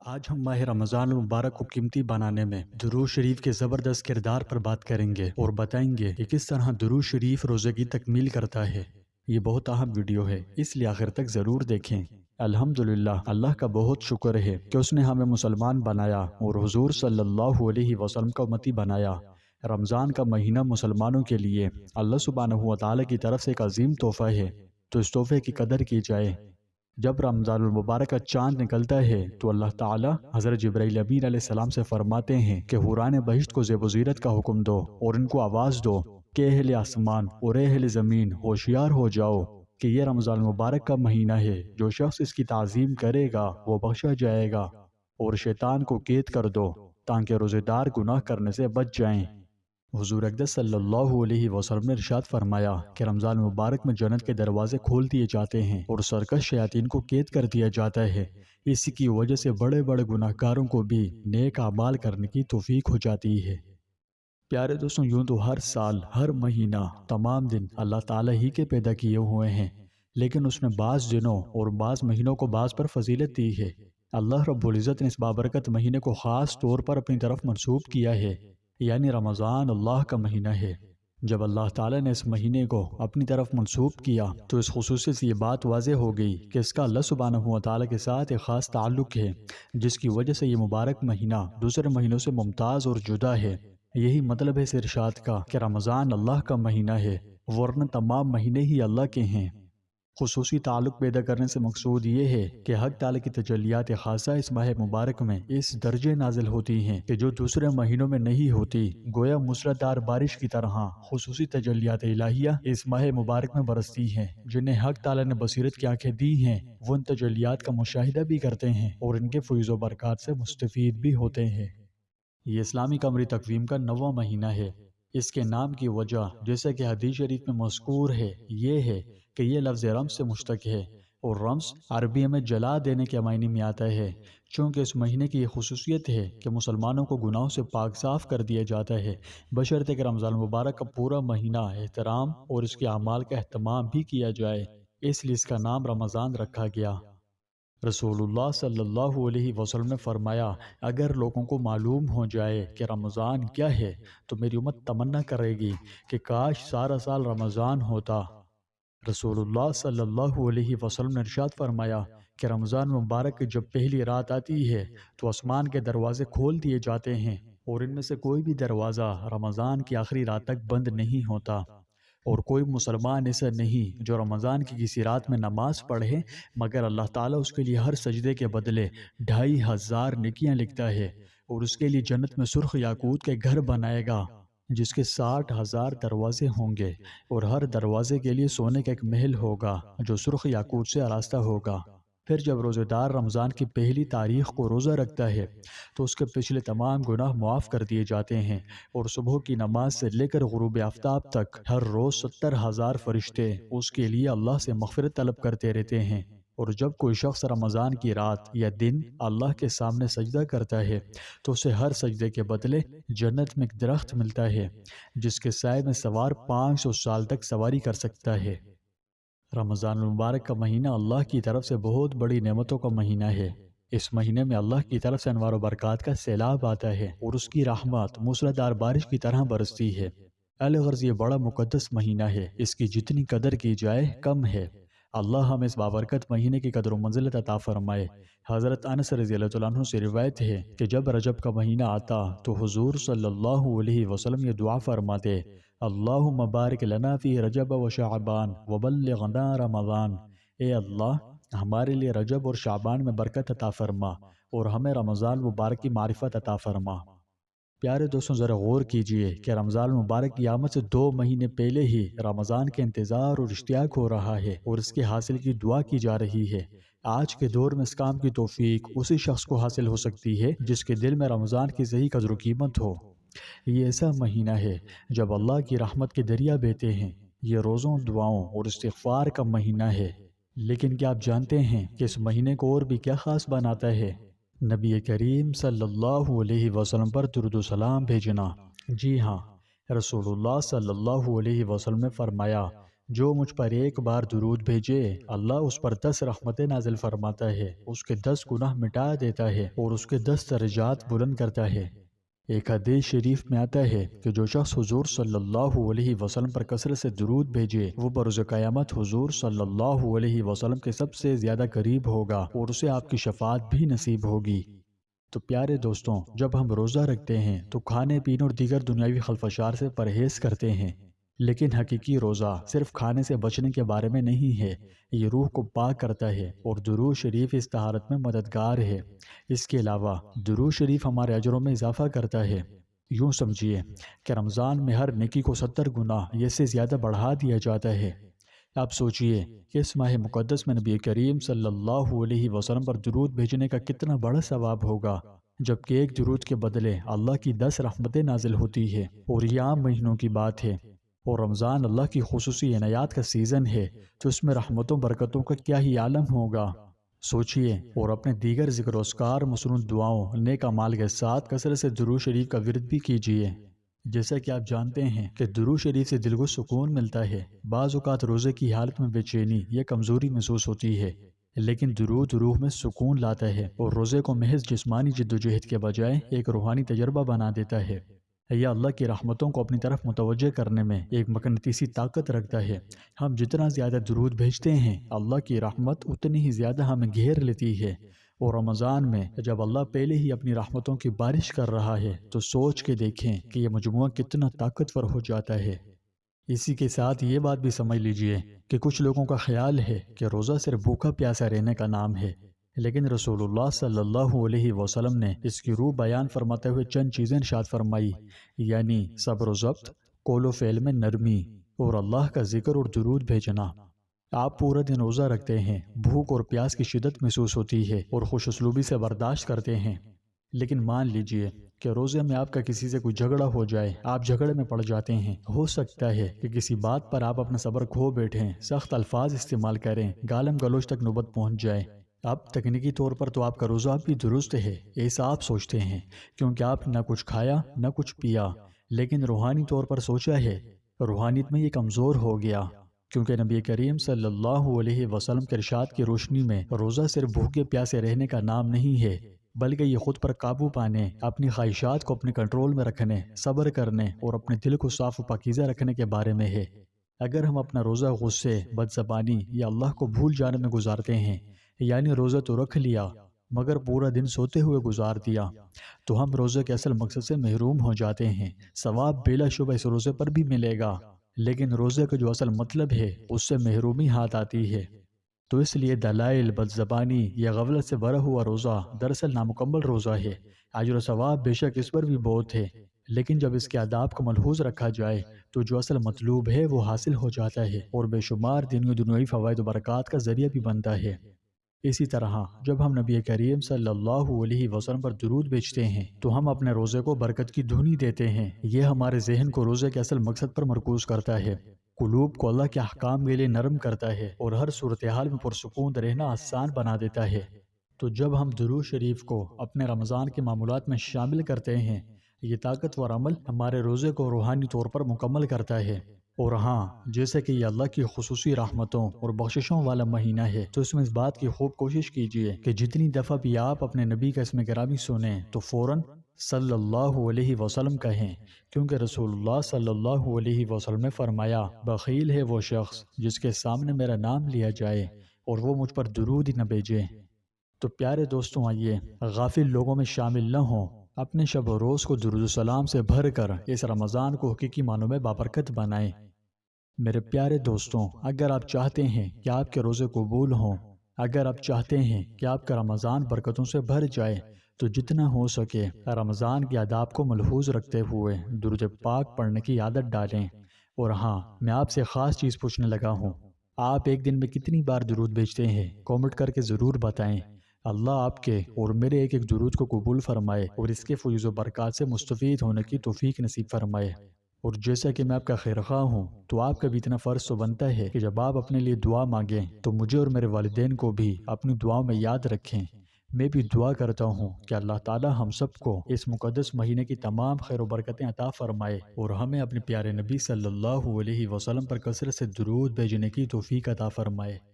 آج ہم ماہ رمضان المبارک کو قیمتی بنانے میں درود شریف کے زبردست کردار پر بات کریں گے اور بتائیں گے کہ کس طرح درود شریف روزے کی تکمیل کرتا ہے۔ یہ بہت اہم ویڈیو ہے، اس لیے آخر تک ضرور دیکھیں۔ الحمدللہ، اللہ کا بہت شکر ہے کہ اس نے ہمیں مسلمان بنایا اور حضور صلی اللہ علیہ وسلم کا امتی بنایا۔ رمضان کا مہینہ مسلمانوں کے لیے اللہ سبحانہ و تعالی کی طرف سے ایک عظیم تحفہ ہے، تو اس تحفے کی قدر کی جائے۔ جب رمضان المبارک کا چاند نکلتا ہے تو اللہ تعالیٰ حضرت جبرائیل امین علیہ السلام سے فرماتے ہیں کہ حوران بہشت کو زیب و زینت کا حکم دو اور ان کو آواز دو کہ اہل آسمان اور اہل زمین ہوشیار ہو جاؤ کہ یہ رمضان المبارک کا مہینہ ہے، جو شخص اس کی تعظیم کرے گا وہ بخشا جائے گا، اور شیطان کو قید کر دو تاکہ روزے دار گناہ کرنے سے بچ جائیں۔ حضور اقدس صلی اللہ علیہ وسلم نے ارشاد فرمایا کہ رمضان مبارک میں جنت کے دروازے کھول دیے جاتے ہیں اور سرکش شیاطین کو قید کر دیا جاتا ہے۔ اسی کی وجہ سے بڑے بڑے گناہ گاروں کو بھی نیک اعمال کرنے کی توفیق ہو جاتی ہے۔ پیارے دوستوں، یوں تو ہر سال، ہر مہینہ، تمام دن اللہ تعالیٰ ہی کے پیدا کیے ہوئے ہیں، لیکن اس نے بعض دنوں اور بعض مہینوں کو بعض پر فضیلت دی ہے۔ اللہ رب العزت نے اس بابرکت مہینے کو خاص طور پر اپنی طرف منسوب کیا ہے، یعنی رمضان اللہ کا مہینہ ہے۔ جب اللہ تعالیٰ نے اس مہینے کو اپنی طرف منسوب کیا تو اس خصوصیت سے یہ بات واضح ہو گئی کہ اس کا اللہ سبحانہ و تعالیٰ کے ساتھ ایک خاص تعلق ہے، جس کی وجہ سے یہ مبارک مہینہ دوسرے مہینوں سے ممتاز اور جدا ہے۔ یہی مطلب ہے اس ارشاد کا کہ رمضان اللہ کا مہینہ ہے، ورنہ تمام مہینے ہی اللہ کے ہیں۔ خصوصی تعلق پیدا کرنے سے مقصود یہ ہے کہ حق تعالی کی تجلیات خاصہ اس ماہ مبارک میں اس درجے نازل ہوتی ہیں کہ جو دوسرے مہینوں میں نہیں ہوتی، گویا موسلادھار بارش کی طرح خصوصی تجلیات الہیہ اس ماہ مبارک میں برستی ہیں۔ جنہیں حق تعالی نے بصیرت کی آنکھیں دی ہیں وہ ان تجلیات کا مشاہدہ بھی کرتے ہیں اور ان کے فیض و برکات سے مستفید بھی ہوتے ہیں۔ یہ اسلامی قمری تقویم کا 9واں مہینہ ہے۔ اس کے نام کی وجہ، جیسا کہ حدیث شریف میں مذکور ہے، یہ ہے کہ یہ لفظ رمز سے مشتق ہے، اور رمز عربی میں جلا دینے کے معنی میں آتا ہے۔ چونکہ اس مہینے کی یہ خصوصیت ہے کہ مسلمانوں کو گناہوں سے پاک صاف کر دیا جاتا ہے، بشرطے کہ رمضان مبارک کا پورا مہینہ احترام اور اس کے اعمال کا اہتمام بھی کیا جائے، اس لیے اس کا نام رمضان رکھا گیا۔ رسول اللہ صلی اللہ علیہ وسلم نے فرمایا، اگر لوگوں کو معلوم ہو جائے کہ رمضان کیا ہے تو میری امت تمنا کرے گی کہ کاش سارا سال رمضان ہوتا۔ رسول اللہ صلی اللہ علیہ وسلم نے ارشاد فرمایا کہ رمضان مبارک کی جب پہلی رات آتی ہے تو آسمان کے دروازے کھول دیے جاتے ہیں، اور ان میں سے کوئی بھی دروازہ رمضان کی آخری رات تک بند نہیں ہوتا، اور کوئی مسلمان ایسا نہیں جو رمضان کی کسی رات میں نماز پڑھے مگر اللہ تعالیٰ اس کے لیے ہر سجدے کے بدلے 2500 نیکیاں لکھتا ہے، اور اس کے لیے جنت میں سرخ یاقوت کے گھر بنائے گا جس کے 60,000 دروازے ہوں گے، اور ہر دروازے کے لیے سونے کا ایک محل ہوگا جو سرخ یاقوت سے آراستہ ہوگا۔ پھر جب روزہ دار رمضان کی پہلی تاریخ کو روزہ رکھتا ہے تو اس کے پچھلے تمام گناہ معاف کر دیے جاتے ہیں، اور صبح کی نماز سے لے کر غروب آفتاب تک ہر روز 70,000 فرشتے اس کے لیے اللہ سے مغفرت طلب کرتے رہتے ہیں۔ اور جب کوئی شخص رمضان کی رات یا دن اللہ کے سامنے سجدہ کرتا ہے تو اسے ہر سجدے کے بدلے جنت میں ایک درخت ملتا ہے جس کے سائے میں سوار 500 سال تک سواری کر سکتا ہے۔ رمضان المبارک کا مہینہ اللہ کی طرف سے بہت بڑی نعمتوں کا مہینہ ہے۔ اس مہینے میں اللہ کی طرف سے انوار و برکات کا سیلاب آتا ہے اور اس کی رحمت موسلادھار بارش کی طرح برستی ہے۔ الغرض یہ بڑا مقدس مہینہ ہے، اس کی جتنی قدر کی جائے کم ہے۔ اللہ ہمیں اس بابرکت مہینے کی قدر و منزلت عطا فرمائے۔ حضرت انس رضی اللہ عنہ سے روایت ہے کہ جب رجب کا مہینہ آتا تو حضور صلی اللہ علیہ وسلم یہ دعا فرماتے، اللہم بارک لنا فی رجب و شعبان وبلغنا رمضان۔ اے اللہ، ہمارے لیے رجب اور شعبان میں برکت عطا فرما اور ہمیں رمضان مبارک کی معرفت عطا فرما۔ پیارے دوستوں، ذرا غور کیجئے کہ رمضان مبارک کی آمد سے 2 مہینے پہلے ہی رمضان کے انتظار اور اشتیاق ہو رہا ہے اور اس کے حاصل کی دعا کی جا رہی ہے۔ آج کے دور میں اس کام کی توفیق اسی شخص کو حاصل ہو سکتی ہے جس کے دل میں رمضان کی صحیح قدر و قیمت ہو۔ یہ ایسا مہینہ ہے جب اللہ کی رحمت کے دریا بہتے ہیں۔ یہ روزوں، دعاؤں اور استغفار کا مہینہ ہے۔ لیکن کیا آپ جانتے ہیں کہ اس مہینے کو اور بھی کیا خاص بناتا ہے؟ نبی کریم صلی اللہ علیہ وسلم پر درود و سلام بھیجنا۔ جی ہاں، رسول اللہ صلی اللہ علیہ وسلم نے فرمایا، جو مجھ پر ایک بار درود بھیجے اللہ اس پر 10 رحمتیں نازل فرماتا ہے، اس کے 10 گناہ مٹا دیتا ہے اور اس کے 10 درجات بلند کرتا ہے۔ ایک حدیث شریف میں آتا ہے کہ جو شخص حضور صلی اللہ علیہ وسلم پر کثرت سے درود بھیجے وہ بروز قیامت حضور صلی اللہ علیہ وسلم کے سب سے زیادہ قریب ہوگا اور اسے آپ کی شفاعت بھی نصیب ہوگی۔ تو پیارے دوستوں، جب ہم روزہ رکھتے ہیں تو کھانے پینے اور دیگر دنیاوی خلفشار سے پرہیز کرتے ہیں، لیکن حقیقی روزہ صرف کھانے سے بچنے کے بارے میں نہیں ہے، یہ روح کو پاک کرتا ہے اور درود شریف اس طہارت میں مددگار ہے۔ اس کے علاوہ درود شریف ہمارے اجروں میں اضافہ کرتا ہے۔ یوں سمجھیے کہ رمضان میں ہر نیکی کو 70 گنا یا سے زیادہ بڑھا دیا جاتا ہے۔ آپ سوچئے کہ اس ماہ مقدس میں نبی کریم صلی اللہ علیہ وسلم پر درود بھیجنے کا کتنا بڑا ثواب ہوگا، جبکہ ایک درود کے بدلے اللہ کی 10 رحمتیں نازل ہوتی ہے، اور یہ عام مہینوں کی بات ہے، اور رمضان اللہ کی خصوصی عنایات کا سیزن ہے، تو اس میں رحمتوں برکتوں کا کیا ہی عالم ہوگا۔ سوچئے اور اپنے دیگر ذکر و اذکار، مسنون دعاؤں، نیک اعمال کے ساتھ کثرت سے درود شریف کا ورد بھی کیجیے۔ جیسا کہ آپ جانتے ہیں کہ درود شریف سے دل کو سکون ملتا ہے۔ بعض اوقات روزے کی حالت میں بے چینی یا کمزوری محسوس ہوتی ہے، لیکن درود روح میں سکون لاتا ہے اور روزے کو محض جسمانی جدوجہد کے بجائے ایک روحانی تجربہ بنا دیتا ہے۔ یہ اللہ کی رحمتوں کو اپنی طرف متوجہ کرنے میں ایک مقناطیسی طاقت رکھتا ہے۔ ہم جتنا زیادہ درود بھیجتے ہیں اللہ کی رحمت اتنی ہی زیادہ ہمیں گھیر لیتی ہے، اور رمضان میں جب اللہ پہلے ہی اپنی رحمتوں کی بارش کر رہا ہے تو سوچ کے دیکھیں کہ یہ مجموعہ کتنا طاقتور ہو جاتا ہے۔ اسی کے ساتھ یہ بات بھی سمجھ لیجئے کہ کچھ لوگوں کا خیال ہے کہ روزہ صرف بھوکا پیاسا رہنے کا نام ہے، لیکن رسول اللہ صلی اللہ علیہ وسلم نے اس کی روح بیان فرماتے ہوئے چند چیزیں ارشاد فرمائی، یعنی صبر و ضبط، قول و فعل میں نرمی، اور اللہ کا ذکر اور درود بھیجنا۔ آپ پورا دن روزہ رکھتے ہیں، بھوک اور پیاس کی شدت محسوس ہوتی ہے اور خوش اسلوبی سے برداشت کرتے ہیں، لیکن مان لیجئے کہ روزے میں آپ کا کسی سے کوئی جھگڑا ہو جائے، آپ جھگڑے میں پڑ جاتے ہیں، ہو سکتا ہے کہ کسی بات پر آپ اپنا صبر کھو بیٹھیں، سخت الفاظ استعمال کریں، گالم گلوچ تک نوبت پہنچ جائے۔ اب تکنیکی طور پر تو آپ کا روزہ بھی درست ہے، ایسا آپ سوچتے ہیں، کیونکہ آپ نہ کچھ کھایا نہ کچھ پیا، لیکن روحانی طور پر سوچا ہے، روحانیت میں یہ کمزور ہو گیا، کیونکہ نبی کریم صلی اللہ علیہ وسلم کے ارشاد کی روشنی میں روزہ صرف بھوکے پیاسے رہنے کا نام نہیں ہے، بلکہ یہ خود پر قابو پانے، اپنی خواہشات کو اپنے کنٹرول میں رکھنے، صبر کرنے اور اپنے دل کو صاف و پاکیزہ رکھنے کے بارے میں ہے۔ اگر ہم اپنا روزہ غصے، بدزبانی یا اللہ کو بھول جانے میں گزارتے ہیں، یعنی روزہ تو رکھ لیا مگر پورا دن سوتے ہوئے گزار دیا، تو ہم روزے کے اصل مقصد سے محروم ہو جاتے ہیں۔ ثواب بلا شبہ اس روزے پر بھی ملے گا، لیکن روزے کا جو اصل مطلب ہے اس سے محرومی ہاتھ آتی ہے۔ تو اس لیے دلائل، بدزبانی یا غفلت سے بھرا ہوا روزہ دراصل نامکمل روزہ ہے۔ اجر و ثواب بے شک اس پر بھی بہت ہے، لیکن جب اس کے آداب کو ملحوظ رکھا جائے تو جو اصل مطلوب ہے وہ حاصل ہو جاتا ہے اور بے شمار دینی و دنیاوی فوائد و برکات کا ذریعہ بھی بنتا ہے۔ اسی طرح جب ہم نبی کریم صلی اللہ علیہ وسلم پر درود بھیجتے ہیں تو ہم اپنے روزے کو برکت کی دھنی دیتے ہیں۔ یہ ہمارے ذہن کو روزے کے اصل مقصد پر مرکوز کرتا ہے، قلوب کو اللہ کے احکام کے لیے نرم کرتا ہے اور ہر صورتحال میں پرسکون رہنا آسان بنا دیتا ہے۔ تو جب ہم درود شریف کو اپنے رمضان کے معمولات میں شامل کرتے ہیں، یہ طاقتور عمل ہمارے روزے کو روحانی طور پر مکمل کرتا ہے۔ اور ہاں، جیسے کہ یہ اللہ کی خصوصی رحمتوں اور بخششوں والا مہینہ ہے تو اس میں اس بات کی خوب کوشش کیجیے کہ جتنی دفعہ بھی آپ اپنے نبی کا اسم گرامی سنیں تو فوراً صلی اللہ علیہ وسلم کہیں، کیونکہ رسول اللہ صلی اللہ علیہ وسلم نے فرمایا، بخیل ہے وہ شخص جس کے سامنے میرا نام لیا جائے اور وہ مجھ پر درود ہی نہ بھیجے۔ تو پیارے دوستوں، آئیے غافل لوگوں میں شامل نہ ہوں، اپنے شب و روز کو درود و سلام سے بھر کر اس رمضان کو حقیقی معنوں میں بابرکت بنائیں۔ میرے پیارے دوستوں، اگر آپ چاہتے ہیں کہ آپ کے روزے قبول ہوں، اگر آپ چاہتے ہیں کہ آپ کا رمضان برکتوں سے بھر جائے، تو جتنا ہو سکے رمضان کے آداب کو ملحوظ رکھتے ہوئے درود پاک پڑھنے کی عادت ڈالیں۔ اور ہاں، میں آپ سے خاص چیز پوچھنے لگا ہوں، آپ ایک دن میں کتنی بار درود بھیجتے ہیں؟ کامنٹ کر کے ضرور بتائیں۔ اللہ آپ کے اور میرے ایک ایک درود کو قبول فرمائے اور اس کے فیض و برکات سے مستفید ہونے کی توفیق نصیب فرمائے۔ اور جیسا کہ میں آپ کا خیرخواہ ہوں تو آپ کا بھی اتنا فرض تو بنتا ہے کہ جب آپ اپنے لیے دعا مانگیں تو مجھے اور میرے والدین کو بھی اپنی دعاؤں میں یاد رکھیں۔ میں بھی دعا کرتا ہوں کہ اللہ تعالی ہم سب کو اس مقدس مہینے کی تمام خیر و برکتیں عطا فرمائے اور ہمیں اپنے پیارے نبی صلی اللہ علیہ وسلم پر کثرت سے درود بھیجنے کی توفیق عطا فرمائے۔